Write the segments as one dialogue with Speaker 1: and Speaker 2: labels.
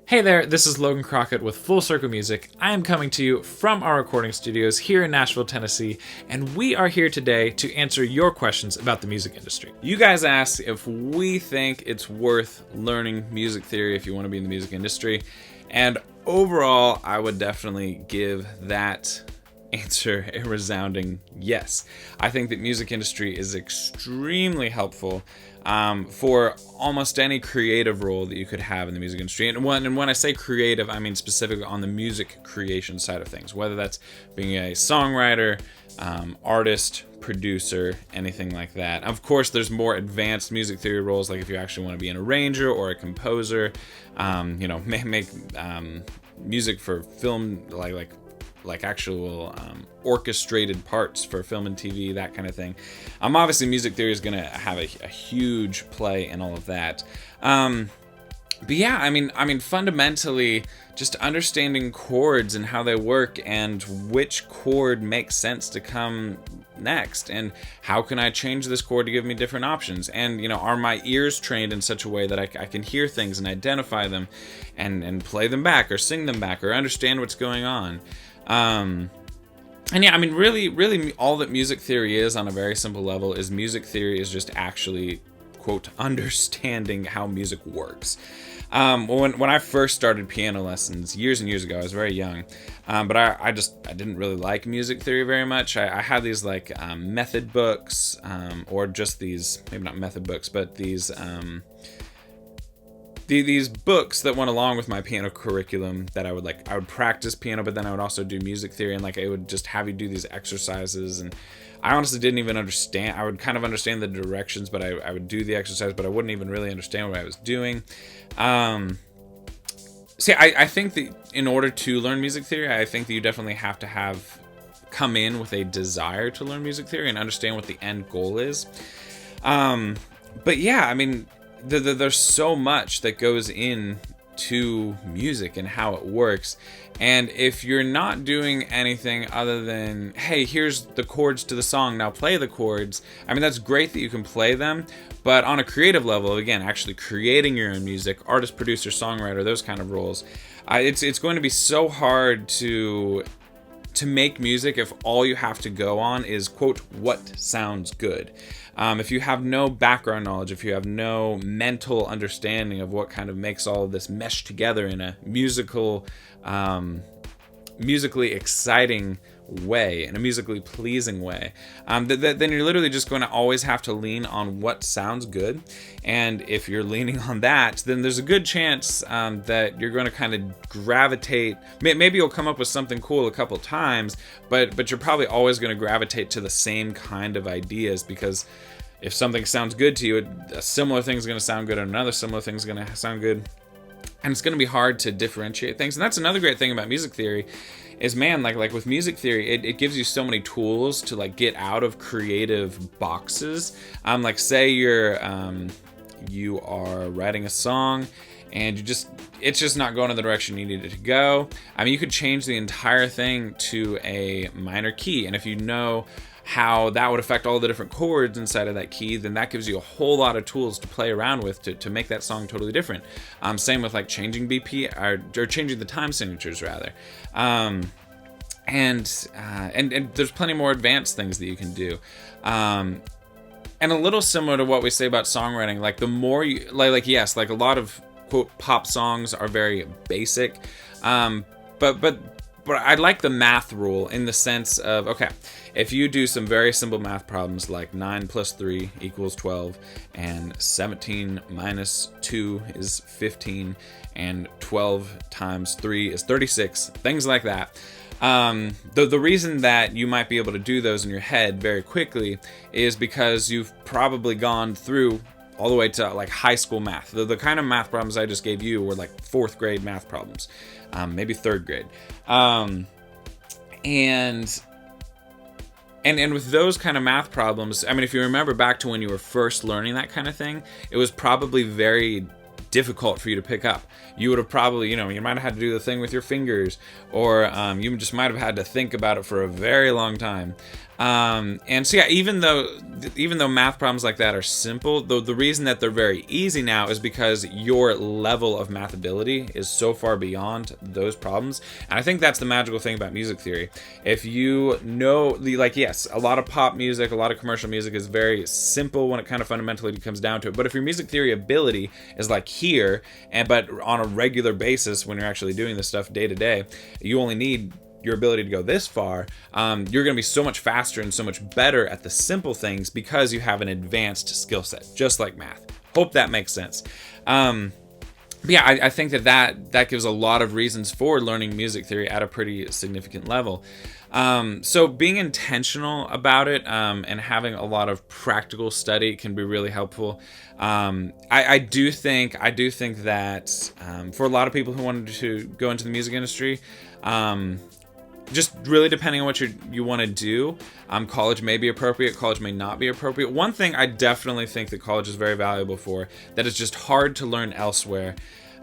Speaker 1: Hey there, this is Logan Crockett with Full Circle Music. I am coming to you from our recording studios here in Nashville, Tennessee, and we are here today to answer your questions about the music industry. You guys asked if we think it's worth learning music theory if you want to be in the music industry, and overall, I would definitely give that answer a resounding yes. I think that music industry is extremely helpful for almost any creative role that you could have in the music industry. And when I say creative, I mean specifically on the music creation side of things, whether that's being a songwriter, artist, producer, anything like that. Of course, there's more advanced music theory roles, like if you actually want to be an arranger or a composer, make music for film, like actual orchestrated parts for film and TV, that kind of thing. Obviously, music theory is going to have a huge play in all of that. But yeah, I mean, fundamentally, just understanding chords and how they work and which chord makes sense to come next, and how can I change this chord to give me different options, and are my ears trained in such a way that I can hear things and identify them and play them back or sing them back or understand what's going on. And yeah, I mean, really all that music theory is on a very simple level is music theory is just actually, quote, understanding how music works. When I first started piano lessons years and years ago, I was very young, but I didn't really like music theory very much. I had these method books, or just these, maybe not method books, but these books that went along with my piano curriculum that I would practice piano, but then I would also do music theory, and it would just have you do these exercises, and I honestly didn't even understand. I would kind of understand the directions, but I would do the exercise, but I wouldn't even really understand what I was doing. I think that in order to learn music theory, I think that you definitely have to come in with a desire to learn music theory and understand what the end goal is. But yeah, I mean, there's so much that goes into music and how it works, and if you're not doing anything other than, hey, here's the chords to the song, now play the chords, I mean, that's great that you can play them, but on a creative level, again, actually creating your own music, artist, producer, songwriter, those kind of roles, it's going to be so hard to make music if all you have to go on is, quote, what sounds good. If you have no background knowledge, if you have no mental understanding of what kind of makes all of this mesh together in a musically exciting way, in a musically pleasing way, then you're literally just going to always have to lean on what sounds good. And if you're leaning on that, then there's a good chance that you're going to kind of gravitate. Maybe you'll come up with something cool a couple times, but you're probably always going to gravitate to the same kind of ideas, because if something sounds good to you, a similar thing is going to sound good, and another similar thing is going to sound good. And it's going to be hard to differentiate things. And that's another great thing about music theory is, man, like with music theory, it gives you so many tools to get out of creative boxes. Say you are writing a song and it's just not going in the direction you need it to go. I mean, you could change the entire thing to a minor key, and if you know how that would affect all the different chords inside of that key, then that gives you a whole lot of tools to play around with to make that song totally different. Same with changing BP or changing the time signatures rather. And there's plenty more advanced things that you can do. And a little similar to what we say about songwriting, the more you yes, a lot of, quote, pop songs are very basic, but I like the math rule in the sense of, okay, if you do some very simple math problems like 9 plus 3 equals 12, and 17 minus 2 is 15, and 12 times 3 is 36, things like that. The reason that you might be able to do those in your head very quickly is because you've probably gone through all the way to high school math. The kind of math problems I just gave you were 4th grade math problems, maybe 3rd grade. And with those kind of math problems, I mean, if you remember back to when you were first learning that kind of thing, it was probably very difficult for you to pick up. You would have probably, you might have had to do the thing with your fingers, or you just might have had to think about it for a very long time. And so yeah, even though math problems like that are simple, the reason that they're very easy now is because your level of math ability is so far beyond those problems. And I think that's the magical thing about music theory. If you know yes, a lot of pop music, a lot of commercial music is very simple when it kind of fundamentally comes down to it. But if your music theory ability is like here, but on a regular basis when you're actually doing this stuff day to day, you only need your ability to go this far, you're going to be so much faster and so much better at the simple things because you have an advanced skill set, just like math. Hope that makes sense. But yeah, I think that gives a lot of reasons for learning music theory at a pretty significant level. So being intentional about it and having a lot of practical study can be really helpful. I do think that for a lot of people who wanted to go into the music industry, just really depending on what you want to do, college may be appropriate, college may not be appropriate. One thing I definitely think that college is very valuable for, that is just hard to learn elsewhere,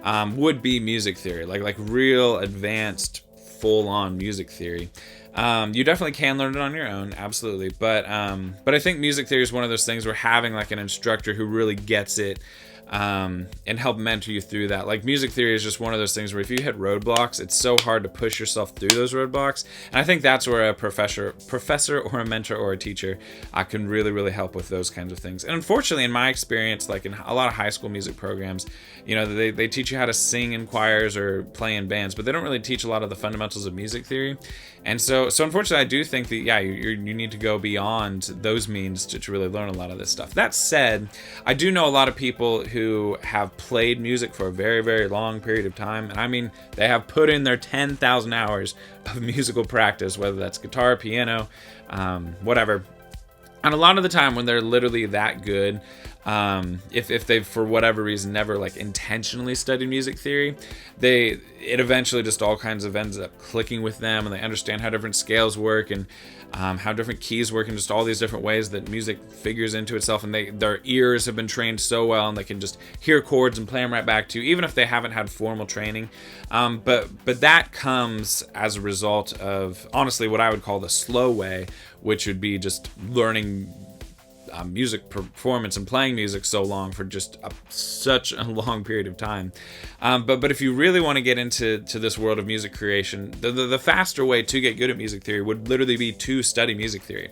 Speaker 1: would be music theory, like real advanced, full-on music theory. You definitely can learn it on your own, absolutely. But I think music theory is one of those things where having like an instructor who really gets it, and help mentor you through that. Like music theory is just one of those things where if you hit roadblocks, it's so hard to push yourself through those roadblocks. And I think that's where a professor or a mentor or a teacher can really, really help with those kinds of things. And unfortunately, in my experience, like in a lot of high school music programs, they teach you how to sing in choirs or play in bands, but they don't really teach a lot of the fundamentals of music theory. And so unfortunately, I do think that, yeah, you need to go beyond those means to really learn a lot of this stuff. That said, I do know a lot of people who have played music for a very, very long period of time. And I mean, they have put in their 10,000 hours of musical practice, whether that's guitar, piano, whatever. And a lot of the time when they're literally that good, if they've for whatever reason never like intentionally studied music theory, it eventually just all kinds of ends up clicking with them, and they understand how different scales work and how different keys work and just all these different ways that music figures into itself, and their ears have been trained so well and they can just hear chords and play them right back to you, even if they haven't had formal training. But that comes as a result of honestly what I would call the slow way, which would be just learning music performance and playing music so long for just such a long period of time. But if you really want to get into this world of music creation, the faster way to get good at music theory would literally be to study music theory.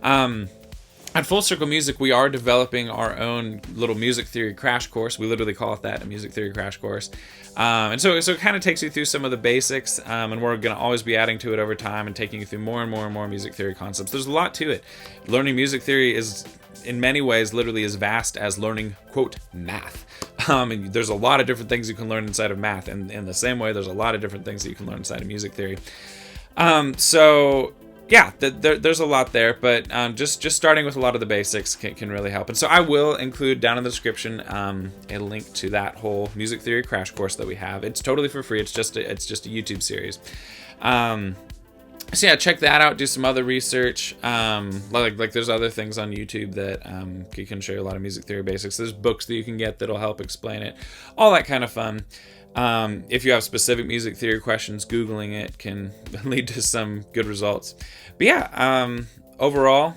Speaker 1: At Full Circle Music, we are developing our own little music theory crash course. We literally call it that, a music theory crash course. And so it kind of takes you through some of the basics, and we're going to always be adding to it over time and taking you through more and more and more music theory concepts. There's a lot to it. Learning music theory is, in many ways, literally as vast as learning, quote, math. And there's a lot of different things you can learn inside of math, and in the same way, there's a lot of different things that you can learn inside of music theory. Yeah, there's a lot there, but just starting with a lot of the basics can really help. And so I will include down in the description a link to that whole music theory crash course that we have. It's totally for free. It's just a YouTube series. So yeah, check that out. Do some other research. Like there's other things on YouTube that can show you a lot of music theory basics. There's books that you can get that'll help explain it. All that kind of fun. If you have specific music theory questions, Googling it can lead to some good results. But yeah, overall,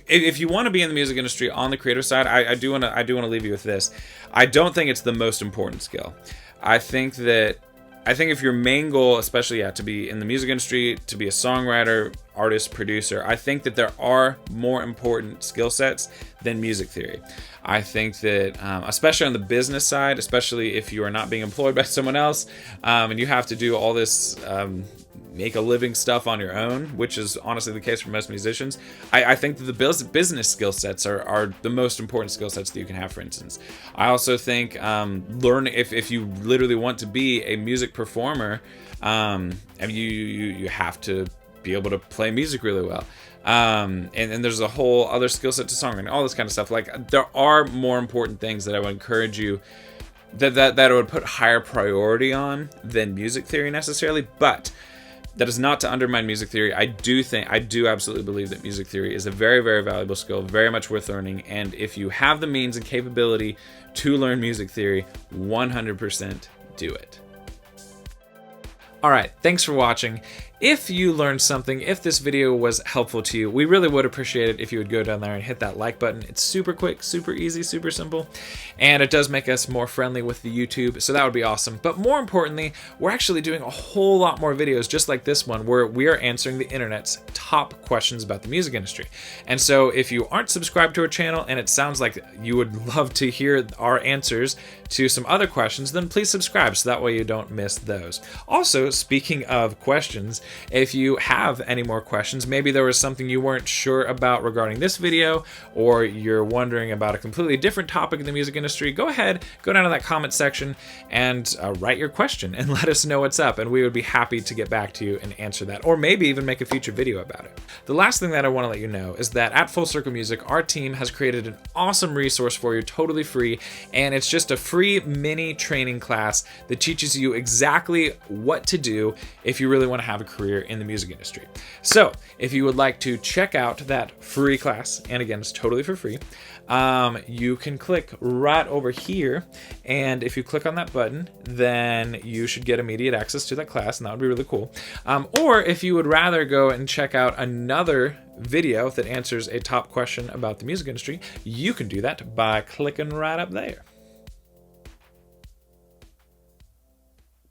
Speaker 1: if you want to be in the music industry on the creative side, I do want to leave you with this. I don't think it's the most important skill. I think if your main goal, especially to be in the music industry, to be a songwriter, artist, producer, I think that there are more important skill sets than music theory. I think that, especially on the business side, especially if you are not being employed by someone else, and you have to do all this make a living stuff on your own, which is honestly the case for most musicians, I think that the business skill sets are the most important skill sets that you can have, for instance. I also think learn if you literally want to be a music performer, and you have to be able to play music really well. And there's a whole other skill set to songwriting, all this kind of stuff. Like, there are more important things that I would encourage you that I would put higher priority on than music theory necessarily, but That is not to undermine music theory. I do absolutely believe that music theory is a very, very valuable skill, very much worth learning. And if you have the means and capability to learn music theory, 100% do it. All right, thanks for watching. If you learned something, if this video was helpful to you, we really would appreciate it if you would go down there and hit that like button. It's super quick, super easy, super simple, and it does make us more friendly with the YouTube, so that would be awesome. But more importantly, we're actually doing a whole lot more videos just like this one, where we are answering the internet's top questions about the music industry. And so if you aren't subscribed to our channel and it sounds like you would love to hear our answers to some other questions, then please subscribe so that way you don't miss those. Also, speaking of questions, if you have any more questions, maybe there was something you weren't sure about regarding this video, or you're wondering about a completely different topic in the music industry, go ahead, go down to that comment section and write your question and let us know what's up, and we would be happy to get back to you and answer that, or maybe even make a future video about it. The last thing that I want to let you know is that at Full Circle Music, our team has created an awesome resource for you, totally free, and it's just a free mini training class that teaches you exactly what to do if you really want to have a career in the music industry. So if you would like to check out that free class, and again, it's totally for free, you can click right over here, and if you click on that button, then you should get immediate access to that class, and that would be really cool. Or if you would rather go and check out another video that answers a top question about the music industry, you can do that by clicking right up there.